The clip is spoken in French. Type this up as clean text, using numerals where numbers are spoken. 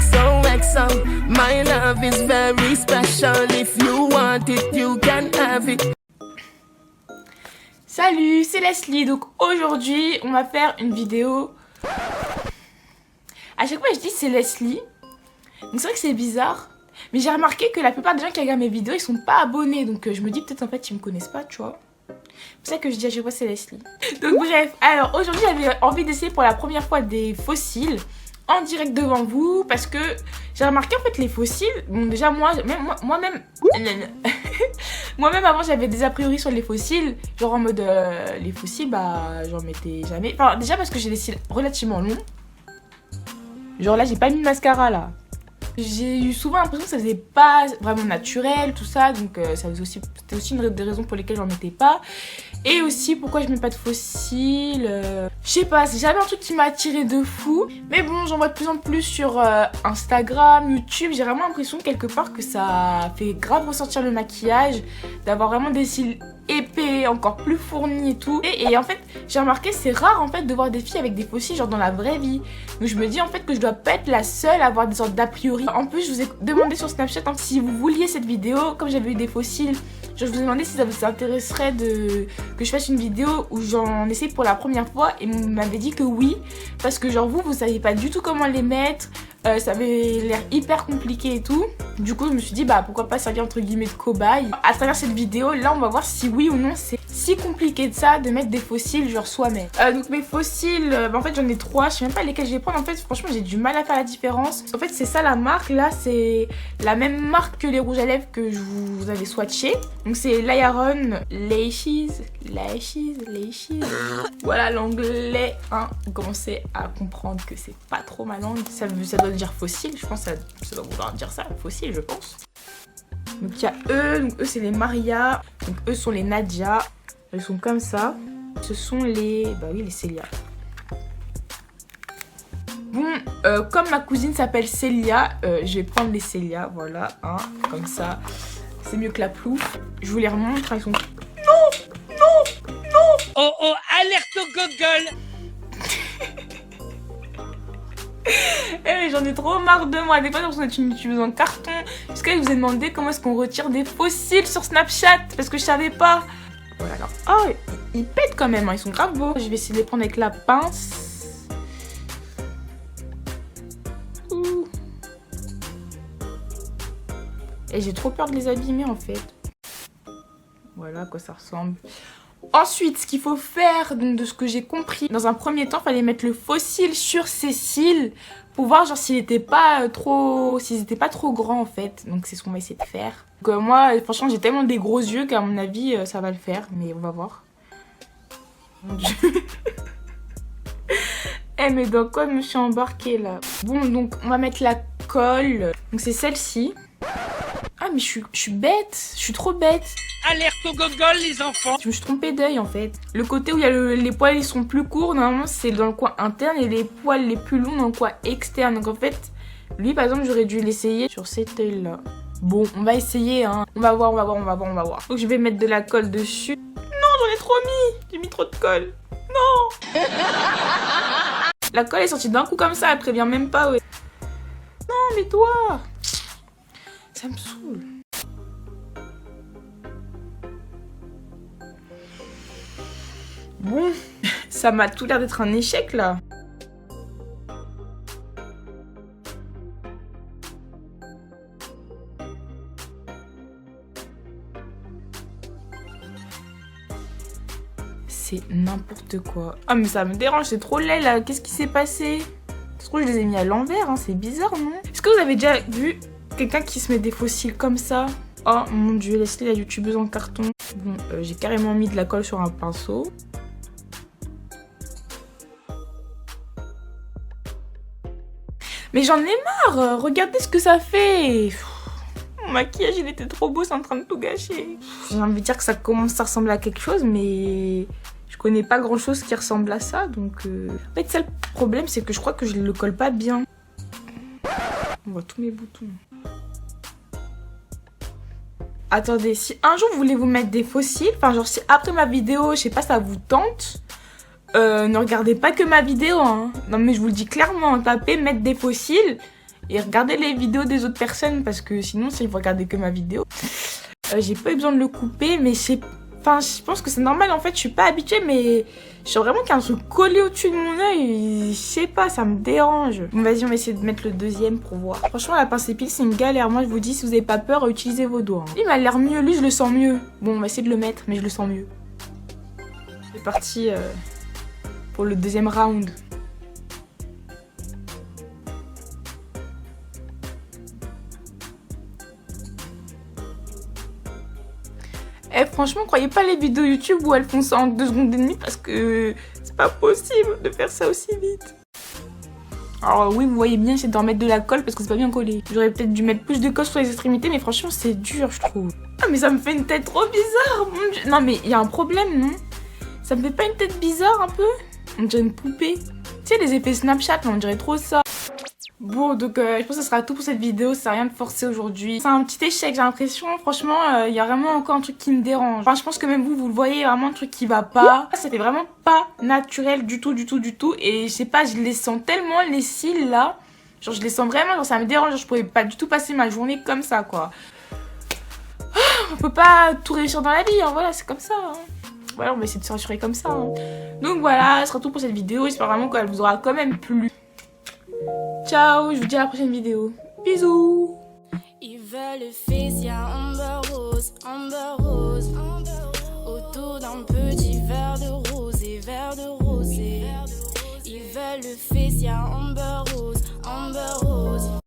XOXO. My love is very special. If you want it, you can have it. Salut, c'est Leslie. Donc aujourd'hui, on va faire une vidéo. À chaque fois, je dis c'est Leslie. Donc c'est vrai que c'est bizarre. Mais j'ai remarqué que la plupart des gens qui regardent mes vidéos, ils sont pas abonnés. Donc je me dis peut-être en fait ils me connaissent pas, tu vois. C'est pour ça que je dis à chaque fois c'est Leslie. Donc bref, alors aujourd'hui j'avais envie d'essayer pour la première fois des fossiles en direct devant vous. Parce que j'ai remarqué en fait les fossiles. Bon déjà moi-même moi-même avant j'avais des a priori sur les fossiles. Genre en mode les fossiles bah j'en mettais jamais. Enfin déjà parce que j'ai des cils relativement longs. Genre là j'ai pas mis de mascara là. J'ai eu souvent l'impression que ça faisait pas vraiment naturel, tout ça, donc c'était aussi une des raisons pour lesquelles j'en mettais pas. Et aussi pourquoi je mets pas de fossiles, je sais pas, c'est jamais un truc qui m'a attiré de fou. Mais bon, j'en vois de plus en plus sur Instagram, YouTube, j'ai vraiment l'impression quelque part que ça fait grave ressortir le maquillage, d'avoir vraiment des cils épais, encore plus fournis et tout. Et en fait, j'ai remarqué c'est rare en fait de voir des filles avec des fossiles genre dans la vraie vie. Donc je me dis en fait que je dois pas être la seule à avoir des sortes d'a priori. En plus, je vous ai demandé sur Snapchat hein, si vous vouliez cette vidéo, comme j'avais eu des fossiles. Je vous ai demandé si ça vous intéresserait que je fasse une vidéo où j'en essaye pour la première fois. Et vous m'avez dit que oui, parce que genre vous saviez pas du tout comment les mettre. Ça avait l'air hyper compliqué et tout. Du coup je me suis dit bah pourquoi pas servir entre guillemets de cobaye. À travers cette vidéo là on va voir si oui ou non c'est si compliqué de ça de mettre des fossiles genre soi-même. Donc mes fossiles, en fait j'en ai 3, je sais même pas lesquels je vais prendre. En fait franchement j'ai du mal à faire la différence. En fait c'est ça la marque là, c'est la même marque que les rouges à lèvres que je vous avais swatché. Donc c'est Liaron Lashes. Voilà l'anglais hein. Vous commencez à comprendre que c'est pas trop ma langue. Ça doit dire fossile, je pense que ça doit vouloir dire ça, fossile je pense. Donc il y a eux, donc eux c'est les Maria, donc eux sont les Nadia. Elles sont comme ça. Ce sont les... bah oui les Célia. Bon, comme ma cousine s'appelle Célia, je vais prendre les Célia, voilà, hein, comme ça. C'est mieux que la plouf. Je vous les remontre, ils sont... Non. Oh, alerte au gogol. Eh j'en ai trop marre de moi. Des fois j'ai l'impression d'être une youtubeuse en carton. Est-ce que je vous ai demandé comment est-ce qu'on retire des fossiles sur Snapchat? Parce que je savais pas. Voilà, alors. Oh, ils pètent quand même, hein. Ils sont grave beaux. Je vais essayer de les prendre avec la pince. Ouh. Et j'ai trop peur de les abîmer en fait. Voilà à quoi ça ressemble. Ensuite, ce qu'il faut faire, donc de ce que j'ai compris, dans un premier temps, il fallait mettre le fossile sur ses cils pour voir genre s'ils n'étaient pas trop grands en fait. Donc c'est ce qu'on va essayer de faire. Donc moi, franchement, j'ai tellement des gros yeux qu'à mon avis, ça va le faire, mais on va voir. Mon Dieu. Eh mais dans quoi je me suis embarquée là? Bon, donc on va mettre la colle. Donc c'est celle-ci. Ah mais je suis bête, je suis trop bête. Alerte au gogol les enfants. Je me suis trompée d'œil en fait. Le côté où il y a les poils ils sont plus courts, normalement c'est dans le coin interne et les poils les plus longs dans le coin externe. Donc en fait, lui par exemple j'aurais dû l'essayer sur cet œil là. Bon, on va essayer hein. On va voir. Donc je vais mettre de la colle dessus. Non, j'en ai trop mis. J'ai mis trop de colle. Non. La colle est sortie d'un coup comme ça, elle prévient même pas. Ouais. Non mais toi. Ça me saoule. Bon, ça m'a tout l'air d'être un échec là. C'est n'importe quoi. Ah mais ça me dérange, c'est trop laid là. Qu'est-ce qui s'est passé? Je trouve que je les ai mis à l'envers, hein. C'est bizarre non? Est-ce que vous avez déjà vu quelqu'un qui se met des fossiles comme ça? Oh mon dieu, Leslie la youtubeuse en carton. Bon, j'ai carrément mis de la colle sur un pinceau. Mais j'en ai marre. Regardez ce que ça fait. Mon maquillage il était trop beau, c'est en train de tout gâcher. J'ai envie de dire que ça commence à ressembler à quelque chose, mais je connais pas grand chose qui ressemble à ça. Donc en fait ça le problème c'est que je crois que je le colle pas bien. On voit tous mes boutons. Attendez, si un jour vous voulez vous mettre des fossiles, enfin genre si après ma vidéo, je sais pas, ça vous tente, ne regardez pas que ma vidéo, hein. Non mais je vous le dis clairement, tapez mettre des fossiles et regardez les vidéos des autres personnes parce que sinon, si vous regardez que ma vidéo, j'ai pas eu besoin de le couper, mais c'est... Enfin, je pense que c'est normal, en fait, je suis pas habituée, mais je sens vraiment qu'il y a un truc collé au-dessus de mon œil, je sais pas, ça me dérange. Bon, vas-y, on va essayer de mettre le deuxième pour voir. Franchement, la pince épile, c'est une galère. Moi, je vous dis, si vous avez pas peur, utilisez vos doigts. Lui, il m'a l'air mieux, lui, je le sens mieux. Bon, on va essayer de le mettre, mais je le sens mieux. C'est parti pour le deuxième round. Eh, franchement, croyez pas les vidéos YouTube où elles font ça en 2 secondes et demie parce que c'est pas possible de faire ça aussi vite. Alors oui, vous voyez bien, c'est d'en mettre de la colle parce que c'est pas bien collé. J'aurais peut-être dû mettre plus de colle sur les extrémités, mais franchement, c'est dur, je trouve. Ah, mais ça me fait une tête trop bizarre, mon Dieu. Non, mais il y a un problème, non? Ça me fait pas une tête bizarre un peu? On dirait une poupée. Tu sais, les effets Snapchat, on dirait trop ça. Bon, donc je pense que ce sera tout pour cette vidéo, ça n'a rien de forcé aujourd'hui. C'est un petit échec, j'ai l'impression. Franchement, il y a vraiment encore un truc qui me dérange. Enfin, je pense que même vous le voyez, vraiment un truc qui va pas. Ça fait vraiment pas naturel du tout. Et je sais pas, je les sens tellement, les cils là. Genre, je les sens vraiment, genre ça me dérange. Genre, je pourrais pas du tout passer ma journée comme ça, quoi. On peut pas tout réussir dans la vie, hein, voilà, c'est comme ça. Hein. Voilà, on va essayer de se rassurer comme ça. Hein. Donc voilà, ce sera tout pour cette vidéo. J'espère vraiment qu'elle vous aura quand même plu. Ciao, je vous dis à la prochaine vidéo. Bisous. Ils veulent faire Amber Rose, Amber Rose. Autour d'un petit verre de rosé, verre de rosé. Ils veulent